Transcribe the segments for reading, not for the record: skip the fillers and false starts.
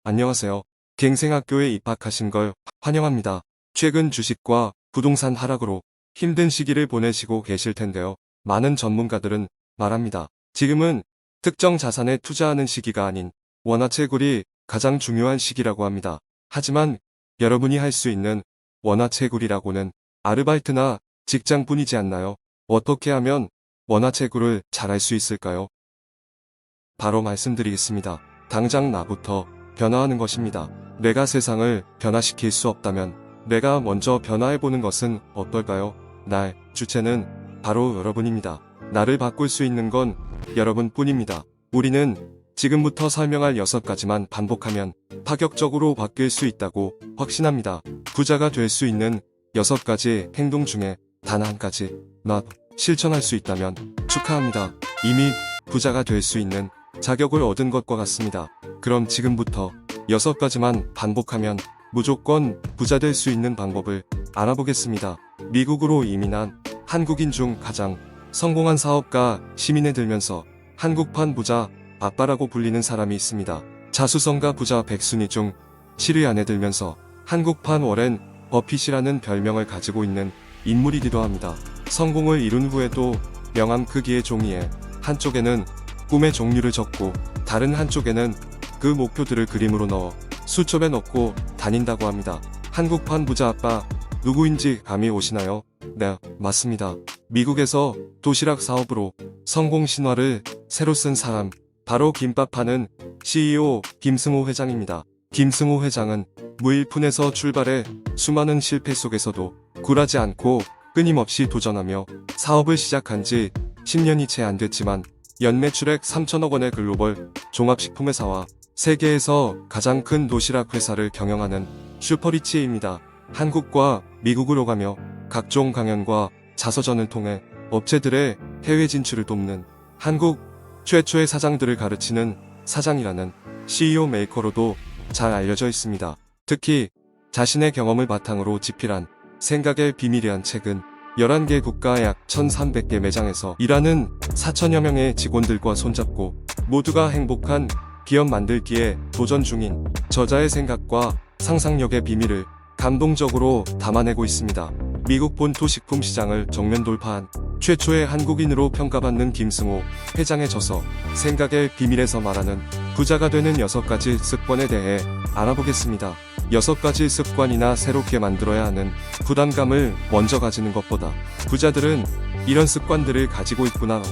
안녕하세요. 갱생학교에 입학하신 걸 환영합니다. 최근 주식과 부동산 하락으로 힘든 시기를 보내시고 계실 텐데요. 많은 전문가들은 말합니다. 지금은 특정 자산에 투자하는 시기가 아닌 원화채굴이 가장 중요한 시기라고 합니다. 하지만 여러분이 할 수 있는 원화채굴이라고는 아르바이트나 직장뿐이지 않나요? 어떻게 하면 원화채굴을 잘할 수 있을까요? 바로 말씀드리겠습니다. 당장 나부터 변화하는 것입니다. 내가 세상을 변화시킬 수 없다면 내가 먼저 변화해보는 것은 어떨까요? 주체는 바로 여러분입니다. 나를 바꿀 수 있는 건 여러분뿐입니다. 우리는 지금부터 설명할 6가지만 반복하면 파격적으로 바뀔 수 있다고 확신합니다. 부자가 될 수 있는 6가지 행동 중에 단 한 가지, 실천할 수 있다면 축하합니다. 이미 부자가 될 수 있는 자격을 얻은 것과 같습니다. 그럼 지금부터 6가지만 반복하면 무조건 부자 될 수 있는 방법을 알아보겠습니다. 미국으로 이민한 한국인 중 가장 성공한 사업가 시민에 들면서 한국판 부자 아빠라고 불리는 사람이 있습니다. 자수성가 부자 백순위 중 7위 안에 들면서 한국판 워렌 버핏이라는 별명을 가지고 있는 인물이기도 합니다. 성공을 이룬 후에도 명함 크기의 종이에 한쪽에는 꿈의 종류를 적고 다른 한쪽에는 그 목표들을 그림으로 넣어 수첩에 넣고 다닌다고 합니다. 한국판 부자 아빠 누구인지 감이 오시나요? 네, 맞습니다. 미국에서 도시락 사업으로 성공 신화를 새로 쓴 사람, 바로 김밥 파는 CEO 김승호 회장입니다. 김승호 회장은 무일푼에서 출발해 수많은 실패 속에서도 굴하지 않고 끊임없이 도전하며 사업을 시작한 지 10년이 채 안 됐지만 연매출액 3천억 원의 글로벌 종합식품회사와 세계에서 가장 큰 도시락 회사를 경영하는 슈퍼리치입니다. 한국과 미국으로 가며 각종 강연과 자서전을 통해 업체들의 해외 진출을 돕는 한국 최초의 사장들을 가르치는 사장이라는 CEO 메이커로도 잘 알려져 있습니다. 특히 자신의 경험을 바탕으로 집필한 생각의 비밀이란 책은 11개 국가 약 1300개 매장에서 일하는 4천여 명의 직원들과 손잡고 모두가 행복한 기업 만들기에 도전 중인 저자의 생각과 상상력의 비밀을 감동적으로 담아내고 있습니다. 미국 본토 식품 시장을 정면 돌파한 최초의 한국인으로 평가받는 김승호 회장의 저서 생각의 비밀에서 말하는 부자가 되는 6가지 습관에 대해 알아보겠습니다. 6가지 습관이나 새롭게 만들어야 하는 부담감을 먼저 가지는 것보다 부자들은 이런 습관들을 가지고 있구나 하고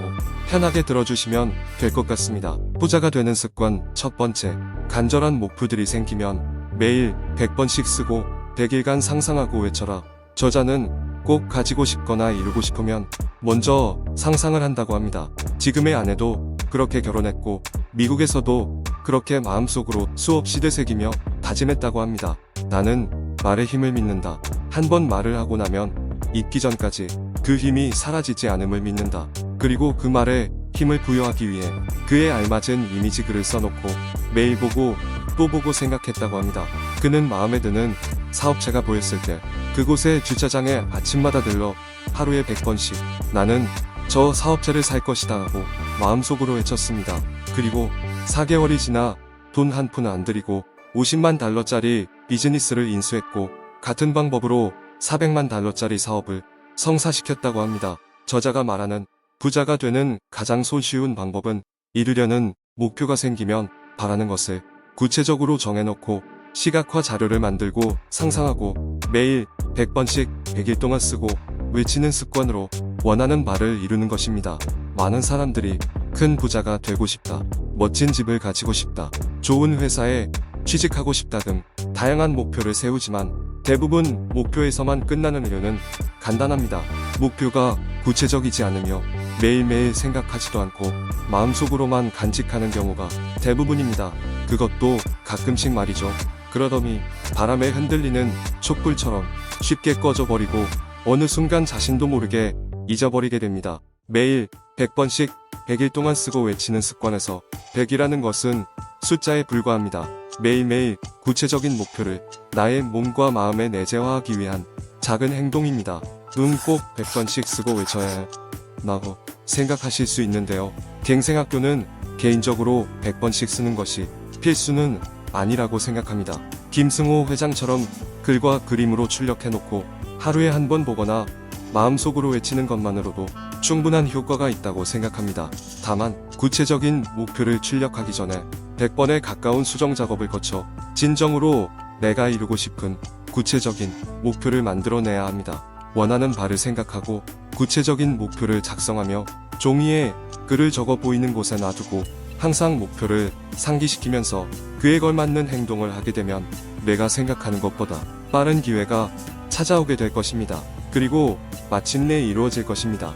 편하게 들어주시면 될 것 같습니다. 부자가 되는 습관 첫 번째, 간절한 목표들이 생기면 매일 100번씩 쓰고 100일간 상상하고 외쳐라. 저자는 꼭 가지고 싶거나 이루고 싶으면 먼저 상상을 한다고 합니다. 지금의 아내도 그렇게 결혼했고 미국에서도 그렇게 마음속으로 수없이 되새기며 다짐했다고 합니다. 나는 말의 힘을 믿는다. 한 번 말을 하고 나면 잊기 전까지 그 힘이 사라지지 않음을 믿는다. 그리고 그 말에 힘을 부여하기 위해 그에 알맞은 이미지 글을 써놓고 매일 보고 또 보고 생각했다고 합니다. 그는 마음에 드는 사업체가 보였을 때 그곳의 주차장에 아침마다 들러 하루에 100번씩 나는 저 사업체를 살 것이다 하고 마음속으로 외쳤습니다. 그리고 4개월이 지나 돈 한 푼 안 들이고 50만 달러짜리 비즈니스를 인수했고 같은 방법으로 400만 달러짜리 사업을 성사시켰다고 합니다. 저자가 말하는 부자가 되는 가장 손쉬운 방법은 이루려는 목표가 생기면 바라는 것을 구체적으로 정해놓고 시각화 자료를 만들고 상상하고 매일 100번씩 100일 동안 쓰고 외치는 습관으로 원하는 바를 이루는 것입니다. 많은 사람들이 큰 부자가 되고 싶다, 멋진 집을 가지고 싶다, 좋은 회사에 취직하고 싶다 등 다양한 목표를 세우지만 대부분 목표에서만 끝나는 이유는 간단합니다. 목표가 구체적이지 않으며 매일매일 생각하지도 않고 마음속으로만 간직하는 경우가 대부분입니다. 그것도 가끔씩 말이죠. 그러더니 바람에 흔들리는 촛불처럼 쉽게 꺼져버리고 어느 순간 자신도 모르게 잊어버리게 됩니다. 매일 100번씩 100일 동안 쓰고 외치는 습관에서 100이라는 것은 숫자에 불과합니다. 매일매일 구체적인 목표를 나의 몸과 마음에 내재화하기 위한 작은 행동입니다. 눈 꼭 100번씩 쓰고 외쳐야 해 라고 생각하실 수 있는데요. 갱생학교는 개인적으로 100번씩 쓰는 것이 필수는 아니라고 생각합니다. 김승호 회장처럼 글과 그림으로 출력해놓고 하루에 한 번 보거나 마음속으로 외치는 것만으로도 충분한 효과가 있다고 생각합니다. 다만 구체적인 목표를 출력하기 전에 100번에 가까운 수정 작업을 거쳐 진정으로 내가 이루고 싶은 구체적인 목표를 만들어내야 합니다. 원하는 바를 생각하고 구체적인 목표를 작성하며 종이에 글을 적어 보이는 곳에 놔두고 항상 목표를 상기시키면서 그에 걸맞는 행동을 하게 되면 내가 생각하는 것보다 빠른 기회가 찾아오게 될 것입니다. 그리고 마침내 이루어질 것입니다.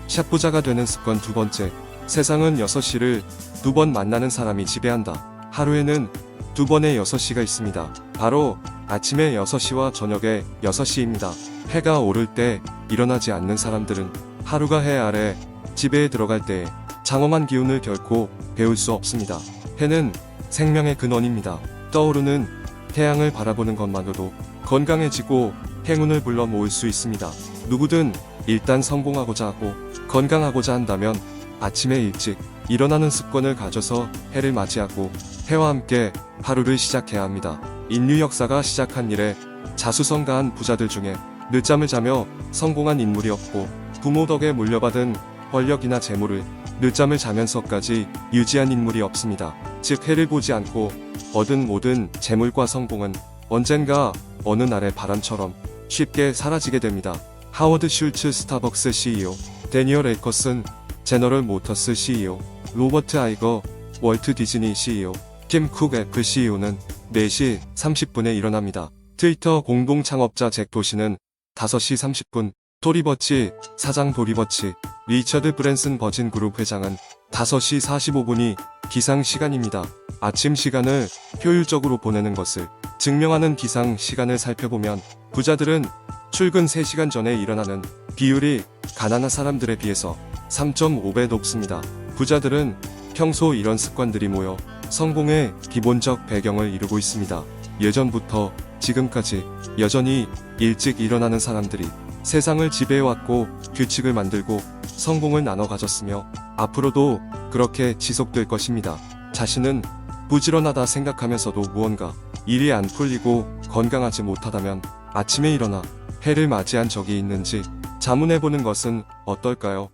샵부자가 되는 습관 두 번째, 세상은 6시를 2번 만나는 사람이 지배한다. 하루에는 2번의 6시가 있습니다. 바로 아침에 6시와 저녁에 6시입니다. 해가 오를 때 일어나지 않는 사람들은 하루가 해 아래 지배에 들어갈 때에 장엄한 기운을 결코 배울 수 없습니다. 해는 생명의 근원입니다. 떠오르는 태양을 바라보는 것만으로도 건강해지고 행운을 불러 모을 수 있습니다. 누구든 일단 성공하고자 하고 건강하고자 한다면 아침에 일찍 일어나는 습관을 가져서 해를 맞이하고 해와 함께 하루를 시작해야 합니다. 인류 역사가 시작한 이래 자수성가한 부자들 중에 늦잠을 자며 성공한 인물이 없고 부모 덕에 물려받은 권력이나 재물을 늦잠을 자면서까지 유지한 인물이 없습니다. 즉 해를 보지 않고 얻은 모든 재물과 성공은 언젠가 어느 날의 바람처럼 쉽게 사라지게 됩니다. 하워드 슐츠 스타벅스 CEO, 데니얼 에이커슨 제너럴 모터스 CEO, 로버트 아이거 월트 디즈니 CEO, 팀 쿡 애플 CEO는 4시 30분에 일어납니다. 트위터 공동 창업자 잭 도시는 5시 30분, 토리 버치 사장 도리 버치, 리처드 브랜슨 버진 그룹 회장은 5시 45분이 기상 시간입니다. 아침 시간을 효율적으로 보내는 것을 증명하는 기상 시간을 살펴보면 부자들은 출근 3시간 전에 일어나는 비율이 가난한 사람들에 비해서 3.5배 높습니다. 부자들은 평소 이런 습관들이 모여 성공의 기본적 배경을 이루고 있습니다. 예전부터 지금까지 여전히 일찍 일어나는 사람들이 세상을 지배해왔고 규칙을 만들고 성공을 나눠 가졌으며 앞으로도 그렇게 지속될 것입니다. 자신은 부지런하다 생각하면서도 무언가 일이 안 풀리고 건강하지 못하다면 아침에 일어나 해를 맞이한 적이 있는지 자문해보는 것은 어떨까요?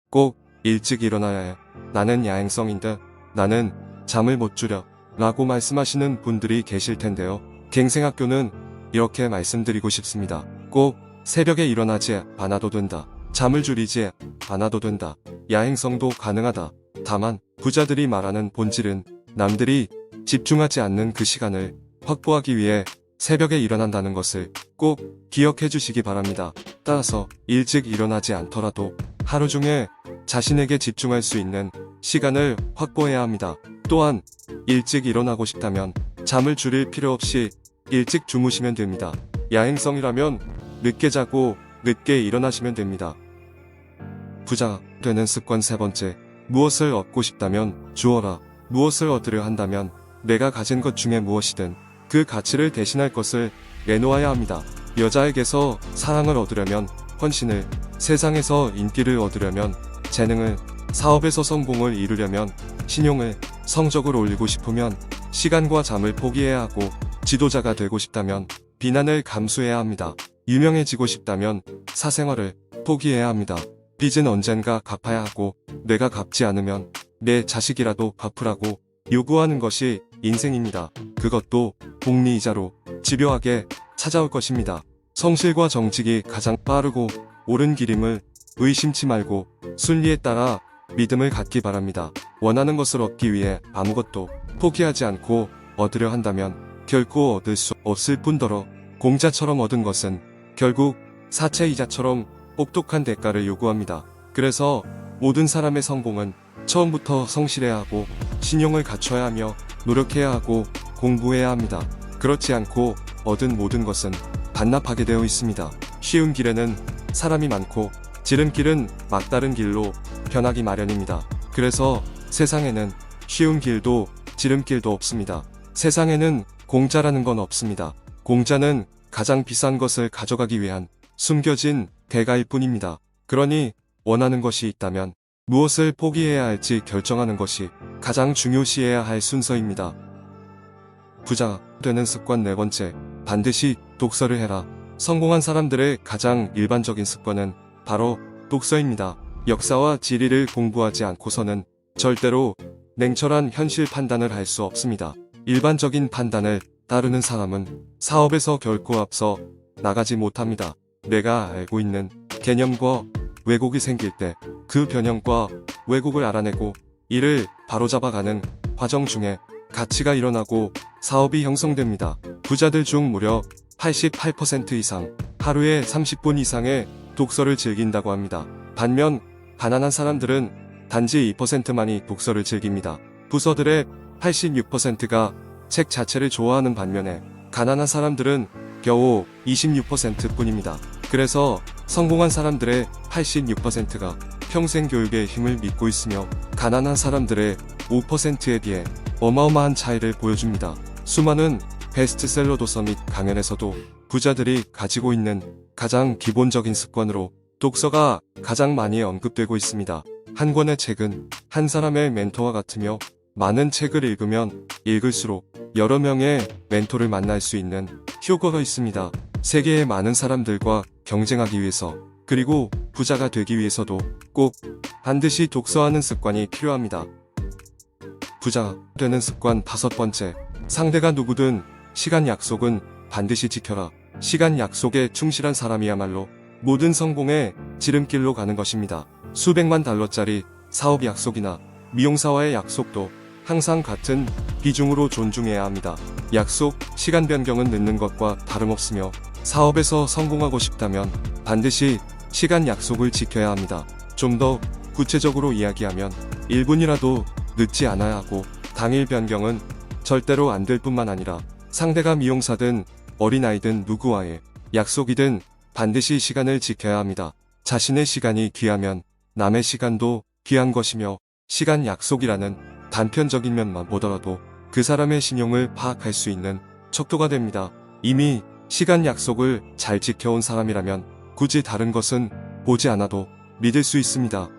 꼭 일찍 일어나야 해. 나는 야행성인데 나는 잠을 못 줄여 라고 말씀하시는 분들이 계실 텐데요. 갱생학교는 이렇게 말씀드리고 싶습니다. 꼭 새벽에 일어나지 않아도 된다. 잠을 줄이지 않아도 된다. 야행성도 가능하다. 다만 부자들이 말하는 본질은 남들이 집중하지 않는 그 시간을 확보하기 위해 새벽에 일어난다는 것을 꼭 기억해 주시기 바랍니다. 따라서 일찍 일어나지 않더라도 하루 중에 자신에게 집중할 수 있는 시간을 확보해야 합니다. 또한 일찍 일어나고 싶다면 잠을 줄일 필요 없이 일찍 주무시면 됩니다. 야행성이라면 늦게 자고 늦게 일어나시면 됩니다. 부자 되는 습관 세 번째, 무엇을 얻고 싶다면 주어라. 무엇을 얻으려 한다면 내가 가진 것 중에 무엇이든 그 가치를 대신할 것을 내놓아야 합니다. 여자에게서 사랑을 얻으려면 헌신을, 세상에서 인기를 얻으려면 재능을, 사업에서 성공을 이루려면 신용을, 성적을 올리고 싶으면 시간과 잠을 포기해야 하고 지도자가 되고 싶다면 비난을 감수해야 합니다. 유명해지고 싶다면 사생활을 포기해야 합니다. 빚은 언젠가 갚아야 하고 내가 갚지 않으면 내 자식이라도 갚으라고 요구하는 것이 인생입니다. 그것도 복리이자로 집요하게 찾아올 것입니다. 성실과 정직이 가장 빠르고 옳은 길임을 의심치 말고 순리에 따라 믿음을 갖기 바랍니다. 원하는 것을 얻기 위해 아무것도 포기하지 않고 얻으려 한다면 결코 얻을 수 없을 뿐더러 공짜처럼 얻은 것은 결국 사채이자처럼 혹독한 대가를 요구합니다. 그래서 모든 사람의 성공은 처음부터 성실해야 하고 신용을 갖춰야 하며 노력해야 하고 공부해야 합니다. 그렇지 않고 얻은 모든 것은 반납하게 되어 있습니다. 쉬운 길에는 사람이 많고 지름길은 막다른 길로 변하기 마련입니다. 그래서 세상에는 쉬운 길도 지름길도 없습니다. 세상에는 공짜라는 건 없습니다. 공짜는 가장 비싼 것을 가져가기 위한 숨겨진 대가일 뿐입니다. 그러니 원하는 것이 있다면 무엇을 포기해야 할지 결정하는 것이 가장 중요시해야 할 순서입니다. 부자 되는 습관 네 번째, 반드시 독서를 해라. 성공한 사람들의 가장 일반적인 습관은 바로 독서입니다. 역사와 지리를 공부하지 않고서는 절대로 냉철한 현실 판단을 할 수 없습니다. 일반적인 판단을 따르는 사람은 사업에서 결코 앞서 나가지 못합니다. 내가 알고 있는 개념과 왜곡이 생길 때 그 변형과 왜곡을 알아내고 이를 바로잡아가는 과정 중에 가치가 일어나고 사업이 형성됩니다. 부자들 중 무려 88% 이상 하루에 30분 이상의 독서를 즐긴다고 합니다. 반면 가난한 사람들은 단지 2%만이 독서를 즐깁니다. 부서들의 86%가 책 자체를 좋아하는 반면에 가난한 사람들은 겨우 26%뿐입니다. 그래서 성공한 사람들의 86%가 평생 교육의 힘을 믿고 있으며 가난한 사람들의 5%에 비해 어마어마한 차이를 보여줍니다. 수많은 베스트셀러 도서 및 강연에서도 부자들이 가지고 있는 가장 기본적인 습관으로 독서가 가장 많이 언급되고 있습니다. 한 권의 책은 한 사람의 멘토와 같으며 많은 책을 읽으면 읽을수록 여러 명의 멘토를 만날 수 있는 효과가 있습니다. 세계의 많은 사람들과 경쟁하기 위해서 그리고 부자가 되기 위해서도 꼭 반드시 독서하는 습관이 필요합니다. 부자 되는 습관 다섯 번째, 상대가 누구든 시간 약속은 반드시 지켜라. 시간 약속에 충실한 사람이야말로 모든 성공의 지름길로 가는 것입니다. 수백만 달러짜리 사업 약속이나 미용사와의 약속도 항상 같은 비중으로 존중해야 합니다. 약속, 시간 변경은 늦는 것과 다름없으며 사업에서 성공하고 싶다면 반드시 시간 약속을 지켜야 합니다. 좀 더 구체적으로 이야기하면 1분이라도 늦지 않아야 하고 당일 변경은 절대로 안 될 뿐만 아니라 상대가 미용사든 어린아이든 누구와의 약속이든 반드시 시간을 지켜야 합니다. 자신의 시간이 귀하면 남의 시간도 귀한 것이며 시간 약속이라는 단편적인 면만 보더라도 그 사람의 신용을 파악할 수 있는 척도가 됩니다. 이미 시간 약속을 잘 지켜온 사람이라면 굳이 다른 것은 보지 않아도 믿을 수 있습니다.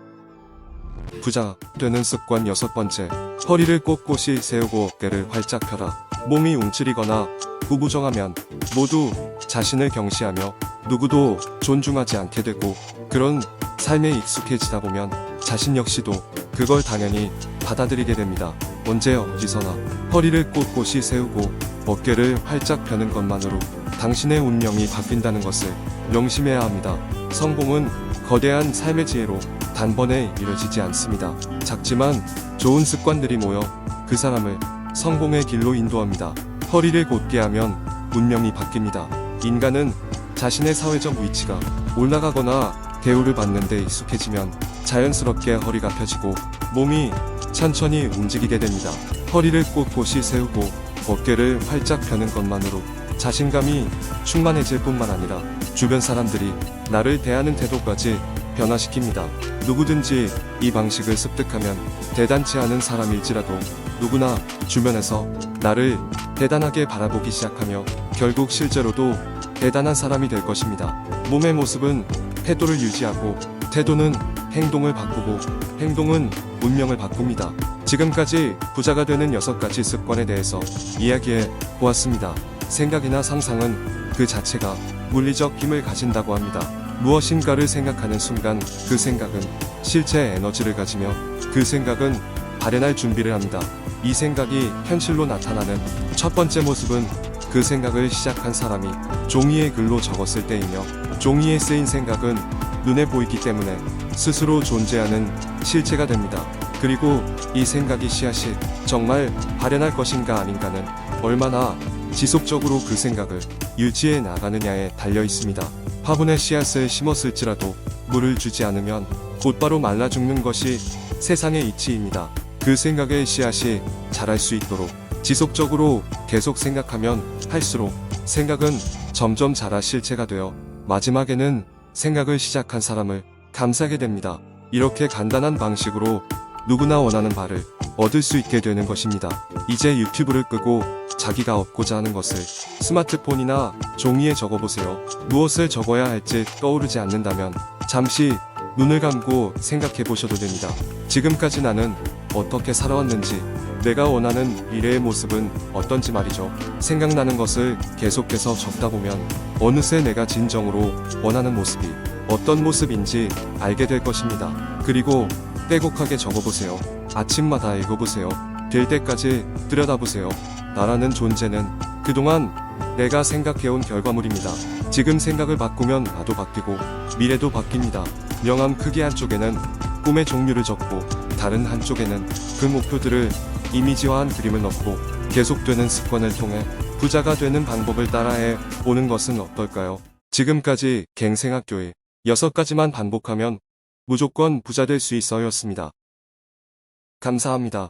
부자 되는 습관 여섯 번째, 허리를 꼿꼿이 세우고 어깨를 활짝 펴라. 몸이 움츠리거나 구부정하면 모두 자신을 경시하며 누구도 존중하지 않게 되고 그런 삶에 익숙해지다 보면 자신 역시도 그걸 당연히 받아들이게 됩니다. 언제 어디서나 허리를 꼿꼿이 세우고 어깨를 활짝 펴는 것만으로 당신의 운명이 바뀐다는 것을 명심해야 합니다. 성공은 거대한 삶의 지혜로 단번에 이뤄지지 않습니다. 작지만 좋은 습관들이 모여 그 사람을 성공의 길로 인도합니다. 허리를 곧게 하면 운명이 바뀝니다. 인간은 자신의 사회적 위치가 올라가거나 대우를 받는 데 익숙해지면 자연스럽게 허리가 펴지고 몸이 천천히 움직이게 됩니다. 허리를 꼿꼿이 세우고 어깨를 활짝 펴는 것만으로 자신감이 충만해질 뿐만 아니라 주변 사람들이 나를 대하는 태도까지 변화시킵니다. 누구든지 이 방식을 습득하면 대단치 않은 사람일지라도 누구나 주변에서 나를 대단하게 바라보기 시작하며 결국 실제로도 대단한 사람이 될 것입니다. 몸의 모습은 태도를 유지하고 태도는 행동을 바꾸고 행동은 운명을 바꿉니다. 지금까지 부자가 되는 6가지 습관에 대해서 이야기해 보았습니다. 생각이나 상상은 그 자체가 물리적 힘을 가진다고 합니다. 무엇인가를 생각하는 순간 그 생각은 실제 에너지를 가지며 그 생각은 발현할 준비를 합니다. 이 생각이 현실로 나타나는 첫 번째 모습은 그 생각을 시작한 사람이 종이에 글로 적었을 때이며 종이에 쓰인 생각은 눈에 보이기 때문에 스스로 존재하는 실체가 됩니다. 그리고 이 생각이 씨앗이 정말 발현할 것인가 아닌가는 얼마나 지속적으로 그 생각을 유지해 나가느냐에 달려 있습니다. 화분에 씨앗을 심었을지라도 물을 주지 않으면 곧바로 말라 죽는 것이 세상의 이치입니다. 그 생각의 씨앗이 자랄 수 있도록 지속적으로 계속 생각하면 할수록 생각은 점점 자라 실체가 되어 마지막에는 생각을 시작한 사람을 감싸게 됩니다. 이렇게 간단한 방식으로 누구나 원하는 바를 얻을 수 있게 되는 것입니다. 이제 유튜브를 끄고 자기가 얻고자 하는 것을 스마트폰이나 종이에 적어보세요. 무엇을 적어야 할지 떠오르지 않는다면 잠시 눈을 감고 생각해 보셔도 됩니다. 지금까지 나는 어떻게 살아왔는지, 내가 원하는 미래의 모습은 어떤지 말이죠. 생각나는 것을 계속해서 적다 보면 어느새 내가 진정으로 원하는 모습이 어떤 모습인지 알게 될 것입니다. 그리고 빼곡하게 적어보세요. 아침마다 읽어보세요. 될 때까지 들여다보세요. 나라는 존재는 그동안 내가 생각해온 결과물입니다. 지금 생각을 바꾸면 나도 바뀌고 미래도 바뀝니다. 명암 크기 한쪽에는 꿈의 종류를 적고 다른 한쪽에는 그 목표들을 이미지화한 그림을 넣고 계속되는 습관을 통해 부자가 되는 방법을 따라해 보는 것은 어떨까요? 지금까지 갱생학교의 6가지만 반복하면 무조건 부자 될 수 있어였습니다. 감사합니다.